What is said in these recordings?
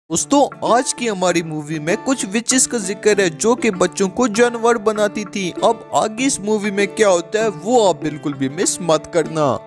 दोस्तों आज की हमारी मूवी में कुछ विचेस का जिक्र है जो कि बच्चों को जानवर बनाती थी। अब आगे इस मूवी में क्या होता है वो आप बिल्कुल भी मिस मत करना।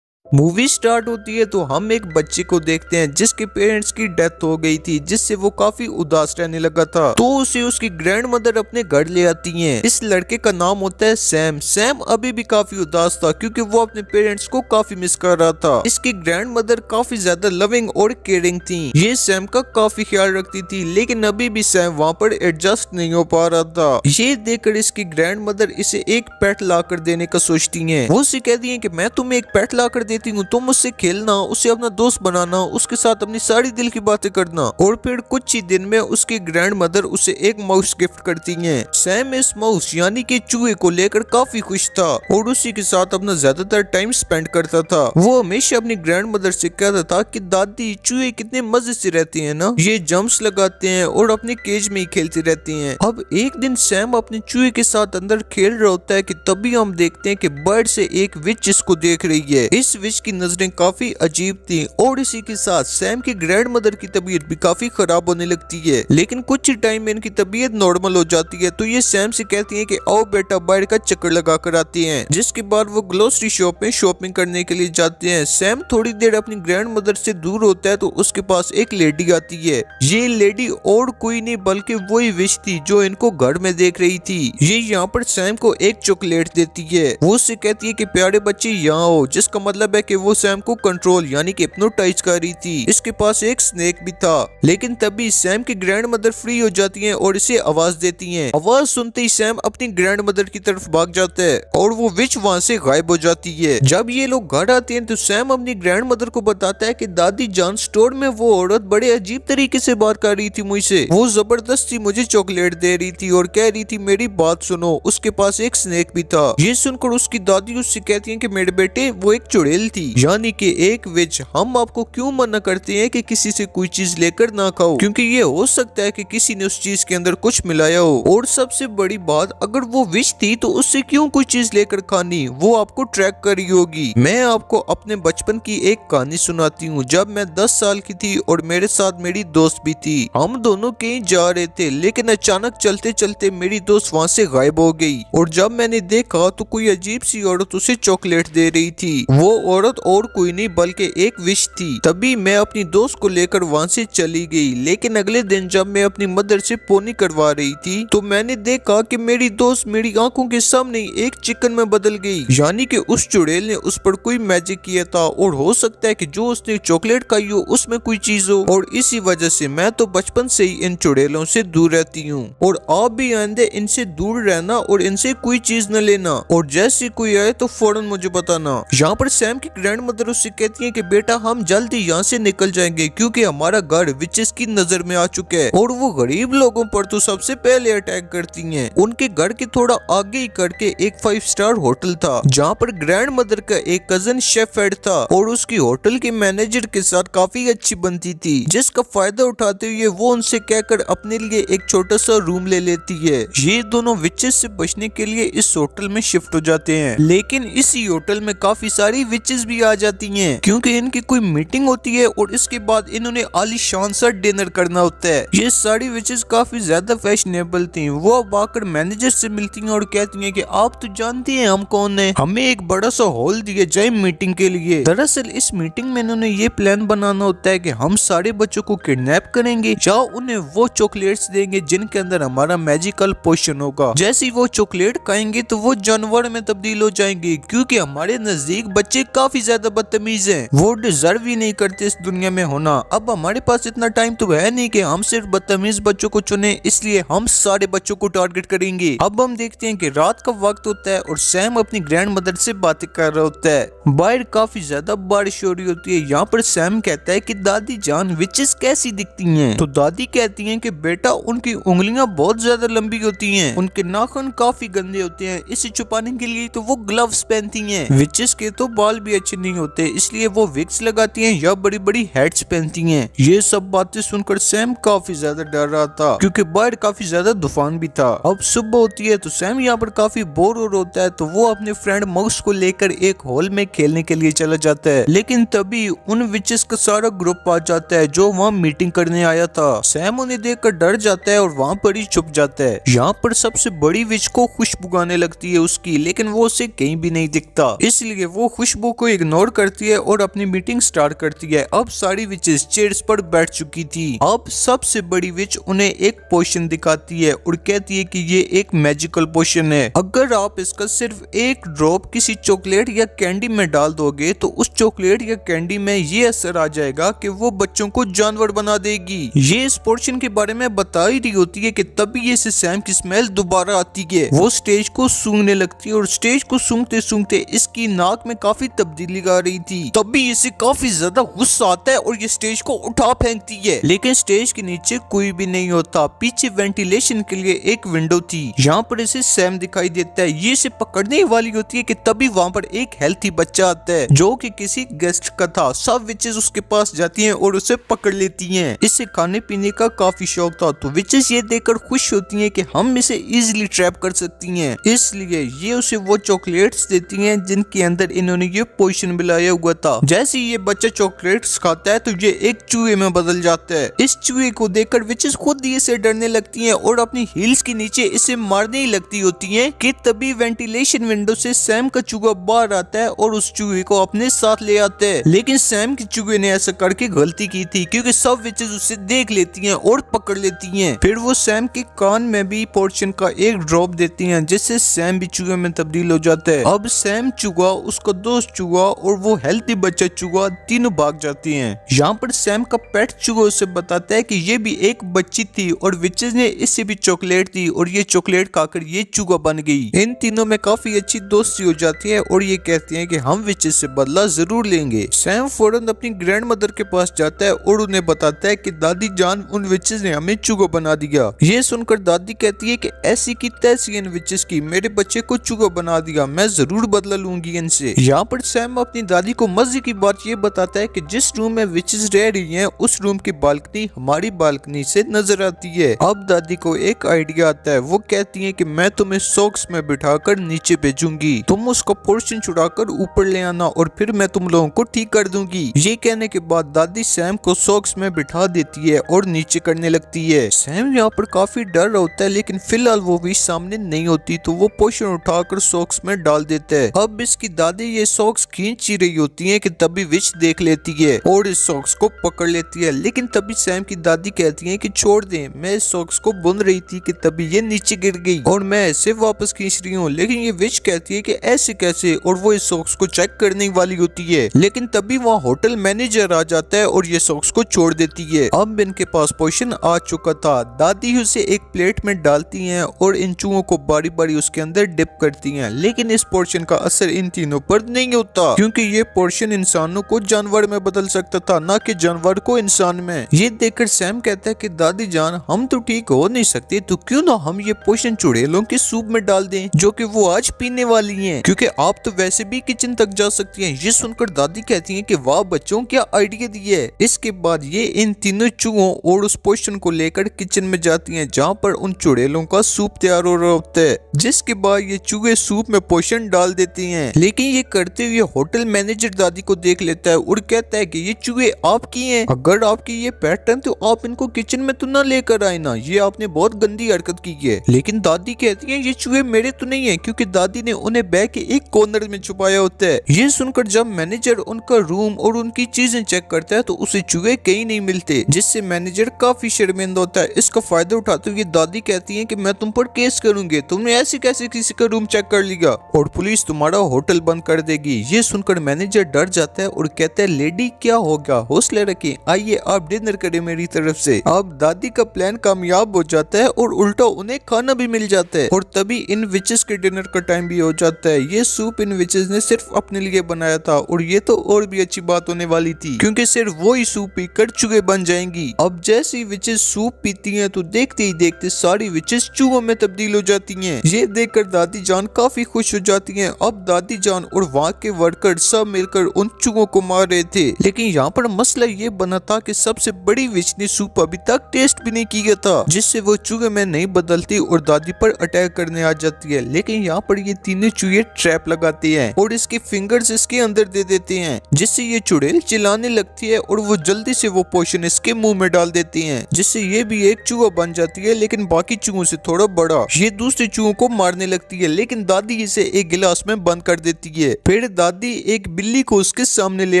मूवी स्टार्ट होती है तो हम एक बच्चे को देखते हैं जिसके पेरेंट्स की डेथ हो गई थी, जिससे वो काफी उदास रहने लगा था। तो उसे उसकी ग्रैंड मदर अपने घर ले आती हैं। इस लड़के का नाम होता है सैम। सैम अभी भी काफी उदास था क्योंकि वो अपने पेरेंट्स को काफी मिस कर रहा था। इसकी ग्रैंड मदर काफी ज्यादा लविंग और केयरिंग थी। ये सैम का काफी ख्याल रखती थी, लेकिन अभी भी सैम वहाँ पर एडजस्ट नहीं हो पा रहा था। ये देखकर इसकी ग्रैंड मदर इसे एक पेट ला कर देने का सोचती है। वो उसे कहती है कि मैं तुम्हें एक पेट ला कर देती हूँ, तुम उससे खेलना, उसे अपना दोस्त बनाना, उसके साथ अपनी सारी दिल की बातें करना। और फिर कुछ ही दिन में उसकी ग्रैंड मदर उसे एक माउस गिफ्ट करती है। सैम इस माउस यानी कि चूहे को लेकर काफी खुश था और उसी के साथ अपना ज्यादातर टाइम स्पेंड करता था। वो हमेशा अपनी ग्रैंड मदर से कहता था कि दादी चूहे कितने मजे से रहते हैं ना, ये जंप्स लगाते हैं और अपने केज में ही खेलते रहते हैं। अब एक दिन सैम अपने चूहे के साथ अंदर खेल रहा होता है कि तभी हम देखते हैं कि बर्ड से एक विच इसको देख रही है। इस विच की नजरें काफी अजीब थी और इसी के साथ सैम की ग्रैंड मदर की तबीयत भी काफी खराब होने लगती है। लेकिन कुछ ही टाइम में इनकी तबीयत नॉर्मल हो जाती है। तो ये सैम से कहती है कि आओ बेटा बाहर का चक्कर लगा कर आते हैं। जिसके बाद वो ग्रोसरी शॉप में शॉपिंग करने के लिए जाते हैं। सैम थोड़ी देर अपनी ग्रैंड मदर से दूर होता है तो उसके पास एक लेडी आती है। ये लेडी और कोई नहीं बल्कि वही विच थी जो इनको घर में देख रही थी। ये यहाँ पर सैम को एक चॉकलेट देती है। वो उससे कहती है कि प्यारे बच्चे यहाँ हो, जिसका मतलब है कि वो सैम को कंट्रोल यानी कि हिप्नोटाइज कर रही थी। इसके पास एक स्नेक भी था। लेकिन तभी सैम की ग्रैंड मदर फ्री हो जाती हैं और इसे आवाज देती हैं। आवाज सुनते ही सैम अपनी ग्रैंड मदर की तरफ भाग जाता है और वो विच वहां से गायब हो जाती है। जब ये लोग घर आते हैं तो सैम अपनी ग्रैंड मदर को बताता है कि दादी जान स्टोर में वो औरत बड़े अजीब तरीके से बात कर रही थी मुझसे। वो जबरदस्ती मुझे चॉकलेट दे रही थी और कह रही थी मेरी बात सुनो। उसके पास एक स्नेक भी था। ये सुनकर उसकी दादी उससे कहती है कि मेरे बेटे वो एक चुड़ैल थी यानी कि एक विच। हम आपको क्यों मना करते हैं कि किसी से कोई चीज लेकर ना खाओ, क्योंकि ये हो सकता है कि किसी ने उस चीज के अंदर कुछ मिलाया हो। और सबसे बड़ी बात, अगर वो विच थी तो उससे क्यों कोई चीज लेकर खानी, वो आपको ट्रैक कर रही होगी। मैं आपको अपने बचपन की एक कहानी सुनाती हूँ। जब मैं 10 साल की थी और मेरे साथ मेरी दोस्त भी थी। हम दोनों कहीं जा रहे थे, लेकिन अचानक चलते चलते मेरी दोस्त वहाँ से गायब हो गई। और जब मैंने देखा तो कोई अजीब सी औरत उसे चॉकलेट दे रही थी। वो औरत और कोई नहीं बल्कि एक विच थी। तभी मैं अपनी दोस्त को लेकर वहाँ से चली गई। लेकिन अगले दिन जब मैं अपनी मदर से पोनी करवा रही थी तो मैंने देखा कि मेरी दोस्त मेरी आंखों के सामने एक चिकन में बदल गई। यानी कि उस चुड़ैल ने उस पर कोई मैजिक किया था और हो सकता है कि जो उसने चॉकलेट खाई हो उसमें कोई चीज हो। और इसी वजह से मैं तो बचपन से ही इन चुड़ैलों से दूर रहती हूँ। और आप भी आइंदे इनसे दूर रहना और इनसे कोई चीज न लेना। और जैसे कोई आए तो फौरन मुझे बताना। यहाँ पर सैम की ग्रैंड मदर उससे कहती है कि बेटा हम जल्दी यहाँ से निकल जाएंगे क्योंकि हमारा घर विचेस की नजर में आ चुका है और वो गरीब लोगों पर तो सबसे पहले अटैक करती हैं। उनके घर के थोड़ा आगे ही करके एक 5 स्टार होटल था जहाँ पर ग्रैंड मदर का एक कजन शेफ हेड था और उसकी होटल के मैनेजर के साथ काफी अच्छी बनती थी, जिसका फायदा उठाते हुए वो उनसे कहकर अपने लिए एक छोटा सा रूम ले लेती है। ये दोनों विचेस से बचने के लिए इस होटल में शिफ्ट हो जाते हैं। लेकिन इसी होटल में काफी सारी विचेस भी आ जाती हैं क्योंकि इनकी कोई मीटिंग होती है और इसके बाद इन्होंने आलीशान सा डिनर करना होता है। ये सारी विचेस काफी ज्यादा फैशनेबल थी। वो अब आकर मैनेजर से मिलती हैं और कहती हैं कि आप तो जानते हैं हम कौन है, हमें एक बड़ा सा हॉल दिया जाए मीटिंग के लिए। दरअसल इस मीटिंग में इन्होंने ये प्लान बनाना होता है कि हम सारे बच्चों को किडनैप करेंगे या उन्हें वो चॉकलेट्स देंगे जिनके अंदर हमारा मैजिकल पोशन होगा। जैसे ही वो चॉकलेट खाएंगे तो वो जानवर में तब्दील हो जाएंगे क्योंकि हमारे नजदीक बच्चे काफी ज्यादा बदतमीज हैं। वो डिजर्व ही नहीं करते इस दुनिया में होना। अब हमारे पास इतना टाइम तो है नहीं कि हम सिर्फ बदतमीज बच्चों को चुने, इसलिए हम सारे बच्चों को टारगेट करेंगे। अब हम देखते हैं कि रात का वक्त होता है और सैम अपनी ग्रैंड मदर से बातें कर रहा होता है। बाहर काफी ज्यादा बारिश हो रही होती है। यहाँ पर सैम कहता है कि दादी जान विचेस कैसी दिखती हैं? तो दादी कहती हैं कि बेटा उनकी उंगलियां बहुत ज्यादा लंबी होती हैं, उनके नाखून काफी गंदे होते हैं, इसे छुपाने के लिए तो वो ग्लव्स पहनती हैं। विचेस के तो बाल भी अच्छे नहीं होते, इसलिए वो विग्स लगाती हैं या बड़ी बड़ी हैट्स पहनती हैं। ये सब बातें सुनकर सैम काफी ज्यादा डर रहा था क्योंकि बाहर काफी ज्यादा तूफान भी था। अब सुबह होती है तो सैम यहाँ पर काफी बोर हो होता है, तो वो अपने फ्रेंड मौस को लेकर एक हॉल में खेलने के लिए चला जाता है। लेकिन तभी उन विचेस का सारा ग्रुप आ जाता है जो वहाँ मीटिंग करने आया था। सैम उन्हें देखकर डर जाता है और वहाँ पर ही छुप जाता है। यहाँ पर सबसे बड़ी विच को खुशबू आने लगती है उसकी, लेकिन वो उसे कहीं भी नहीं दिखता, इसलिए वो खुशबू को इग्नोर करती है और अपनी मीटिंग स्टार्ट करती है। अब सारी विचेस चेयर्स पर बैठ चुकी थी। अब सबसे बड़ी विच उन्हें एक पोशन दिखाती है और कहती है कि ये एक मैजिकल पोशन है। अगर आप इसका सिर्फ एक ड्रॉप किसी चॉकलेट या कैंडी में डाल दोगे तो उस चॉकलेट या कैंडी में ये असर आ जाएगा कि वो बच्चों को जानवर बना देगी। ये इस पोर्शन के बारे में बता ही रही होती है कि तभी ये सैम की स्मेल दोबारा आती है। वो स्टेज को सूंघने लगती है और स्टेज को सूंघते सूंघते इसकी नाक में काफी तब्दीली आ रही थी। तभी इसे काफी ज्यादा गुस्सा आता है और ये स्टेज को उठा फेंकती है, लेकिन स्टेज के नीचे कोई भी नहीं होता। पीछे वेंटिलेशन के लिए एक विंडो थी, यहाँ पर इसे सैम दिखाई देता है। ये इसे पकड़ने वाली होती है कि तभी वहाँ पर एक हेल्थी बच्चा आता है जो कि किसी गेस्ट का था। सब विचेस उसके पास जाती हैं और उसे पकड़ लेती हैं। इसे खाने पीने का काफी शौक था, तो विचेस ये देखकर खुश होती हैं कि हम इसे इजीली ट्रैप कर सकती हैं, इसलिए ये उसे वो चॉकलेट्स देती हैं जिनके अंदर इन्होंने ये पोशन मिलाया हुआ था। जैसे ये बच्चा चॉकलेट्स खाता है तो ये एक चूहे में बदल जाता है। इस चूहे को देखकर विचेस खुद ही इसे डरने लगती हैं और अपनी हील्स के नीचे इसे मारने ही लगती होती हैं कि तभी वेंटिलेशन विंडो से सैम का चूहा बाहर आता है और उस चूहे को अपने साथ ले आता है। लेकिन सैम के चूहे ने ऐसा करके गलती की थी क्योंकि सब विचेस उसे देख लेती हैं और पकड़ लेती हैं। फिर वो सैम के कान में भी पोर्शन का एक ड्रॉप देती हैं जिससे सैम भी चूहे में तब्दील हो जाता है। अब सैम चूहा, उसका दोस्त चूहा और वो हेल्थी बच्चा चूहा तीनों भाग जाती हैं। यहाँ पर सैम का पेट चूहा उसे बताता है कि ये भी एक बच्ची थी और विचेस ने इससे भी चॉकलेट दी और ये चॉकलेट खाकर ये चूहा बन गई। इन तीनों में काफी अच्छी दोस्ती हो जाती है और ये कहती हैं कि हम विचेस से बदला जरूर लेंगे। सैम फौरन अपनी ग्रैंड मदर के पास जाता है और उन्हें बताता है कि दादी जान, उन विचेस ने हमें चूहा बना दिया। ये सुनकर दादी कहती है कि ऐसी की तैसी इन विचेस की, मेरे बच्चे को चूहा बना दिया, मैं जरूर बदला लूंगी इनसे। यहाँ पर सैम अपनी दादी को मजे की बात ये बताता है कि जिस रूम में विचेस रह रही हैं उस रूम की बालकनी हमारी बालकनी से नजर आती है। अब दादी को एक आइडिया आता है, वो कहती है कि मैं तुम्हें सॉक्स में बिठाकर नीचे भेजूंगी, तुम उसका पोर्शन छुड़ाकर ऊपर ले आना और फिर मैं तुम लोगों को ठीक कर दूंगी। ये कहने के बाद दादी सैम को सॉक्स में बिठा देती है और नीचे करने लगती है। सैम यहाँ पर काफी डर होता है, लेकिन फिलहाल वो विच सामने नहीं होती तो वो पोर्शन उठाकर सॉक्स में डाल देता है। अब इसकी दादी ये सॉक्स खींच ही रही होती है कि तभी विच देख लेती है और इस सॉक्स को पकड़ लेती है, लेकिन तभी सैम की दादी कहती है कि छोड़ दे, मैं इस सॉक्स को बुन रही थी कि तभी ये नीचे गिर गई और मैं इसे वापस खींच रही हूँ। लेकिन ये विच कहती है कि ऐसे कैसे, और वो इस सॉक्स को चेक करने वाली होती है, लेकिन तभी वहाँ होटल मैनेजर आ जाता है और ये सॉक्स को छोड़ देती है। अब इनके पास पोर्शन आ चुका था। दादी उसे एक प्लेट में डालती हैं और इन चूहों को बारी बारी उसके अंदर डिप करती हैं, लेकिन इस पोर्शन का असर इन तीनों पर नहीं होता क्योंकि ये पोर्शन इंसानों को जानवर में बदल सकता था, ना कि जानवर को इंसान में। ये देखकर सैम कहता है कि दादी जान, हम तो ठीक हो नहीं सकते, तो क्यों ना हम ये पोर्शन चुड़ैलों के सूप में डाल दें जो कि वो आज पीने वाली हैं, क्योंकि आप तो वैसे भी किचन तक जा सकती हैं। ये सुनकर दादी कहती हैं कि वाह बच्चों, क्या आइडिया दिया है। इसके बाद ये इन तीनों चूहों और उस पोर्शन को लेकर किचन में जाती हैं जहाँ पर उन चुड़ैलों का सूप तैयार हो रहा होता है, जिसके बाद ये चूहे सूप में पोर्शन डाल देती हैं। लेकिन ये करते हुए होटल मैनेजर दादी को देख लेता है और कहता है कि ये चूहे आपकी हैं, अगर आपकी ये पैटर्न तो आप इनको किचन में तो ना लेकर आए ना, ये आपने बहुत गंदी हरकत की है। लेकिन दादी कहती है ये चूहे मेरे तो नहीं है, क्योंकि दादी ने उन्हें बैग के एक कॉर्नर में छुपाया होता है। ये सुनकर जब मैनेजर उनका रूम और उनकी चीजें चेक करता है तो उसे चूहे कहीं नहीं मिलते, जिससे मैनेजर काफी शर्मिंदा होता है। इसका फायदा उठाते हुए दादी कहती है कि मैं तुम पर केस करूंगी, तुमने ऐसे कैसे किसी का रूम चेक कर लिया और पुलिस तुम्हारा होटल बंद कर देगी। ये सुनकर मैनेजर डर जाता है और कहता है लेडी क्या होगा, हौसला रखें, आइए आप डिनर करें मेरी तरफ से। अब दादी का प्लान कामयाब हो जाता है और उल्टा उन्हें खाना भी मिल जाता है और तभी इन विचेस के डिनर का टाइम भी हो जाता है। ये सूप इन विचेस ने सिर्फ अपने लिए बनाया था और ये तो और भी अच्छी बात होने वाली थी क्योंकि सिर्फ वो ही सूप पीकर चूहे बन जाएंगी। अब जैसे ही विचेस सूप पीती हैं तो देखते ही देखते सारी विचेस चूहों में तब्दील हो जाती हैं। ये देखकर दादी जान काफी खुश हो जाती हैं। अब दादी जान और वहाँ के वर्कर सब मिलकर उन चूहों को मार रहे थे। लेकिन यहाँ पर मसला ये बना था कि सबसे बड़ी विच ने सूप अभी तक टेस्ट भी नहीं किया था, जिससे वो चूहे में नहीं बदलती और दादी पर अटैक करने आ जाती है। लेकिन यहाँ पर ये तीनों चूहे ट्रैप लगाते हैं और इसके फिंगर्स इसके अंदर दे देते हैं, जिससे ये चुड़ैल चिल्लाने लगती है और वो जल्दी से वो पोशन इसके मुंह में डाल देती हैं, जिससे ये भी एक चूहा बन जाती है, लेकिन बाकी चूहों से थोड़ा बड़ा। ये दूसरे चूहों को मारने लगती है, लेकिन दादी इसे एक गिलास में बंद कर देती है। फिर दादी एक बिल्ली को उसके सामने ले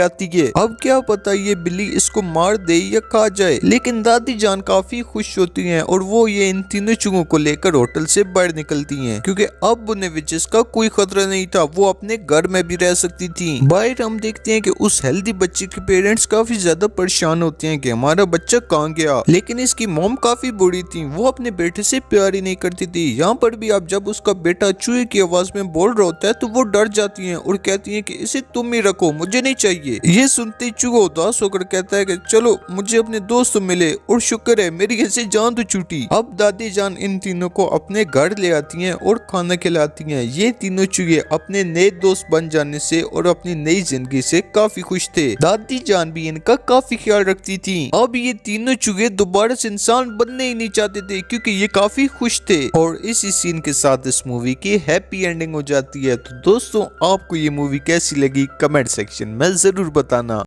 आती है। अब क्या पता ये बिल्ली इसको मार दे या खा जाए, लेकिन दादी जान काफी खुश होती हैं और वो ये इन तीनों चूहों को लेकर होटल से बाहर निकलती हैं, क्योंकि अब उन्हें विचेस का कोई खतरा नहीं था, वो अपने घर में भी रह सकती थी। बाहर हम देखते हैं कि उस हेल्दी बच्चे के पेरेंट्स काफी ज्यादा परेशान होते हैं कि हमारा बच्चा कहाँ गया, लेकिन इसकी मॉम काफी बुरी थी, वो अपने बेटे से प्यार ही नहीं करती थी। यहाँ पर भी आप जब उसका बेटा चूहे की आवाज में बोल रहा होता है तो वो डर जाती हैं और कहती हैं कि इसे तुम ही रखो, मुझे नहीं चाहिए। ये सुनते ही चूहा उदास होकर कहता है कि चलो मुझे अपने दोस्त मिले और शुक्र है मेरी ऐसे जान तो छूटी। अब दादी जान इन तीनों को अपने घर ले आती हैं और खाना खिलाती हैं। ये तीनों चूहे अपने नए दोस्त बन जाने से और अपनी नई जिंदगी से काफी खुश थे। दादी जान भी इनका काफी ख्याल रखती थी। अब ये तीनों चूहे दोबारा से इंसान बनने ही नहीं चाहते थे, क्योंकि ये काफी खुश थे। और इसी सीन के साथ इस मूवी की हैप्पी एंडिंग हो जाती है। तो दोस्तों आपको ये मूवी कैसी लगी कमेंट सेक्शन में जरूर बताना।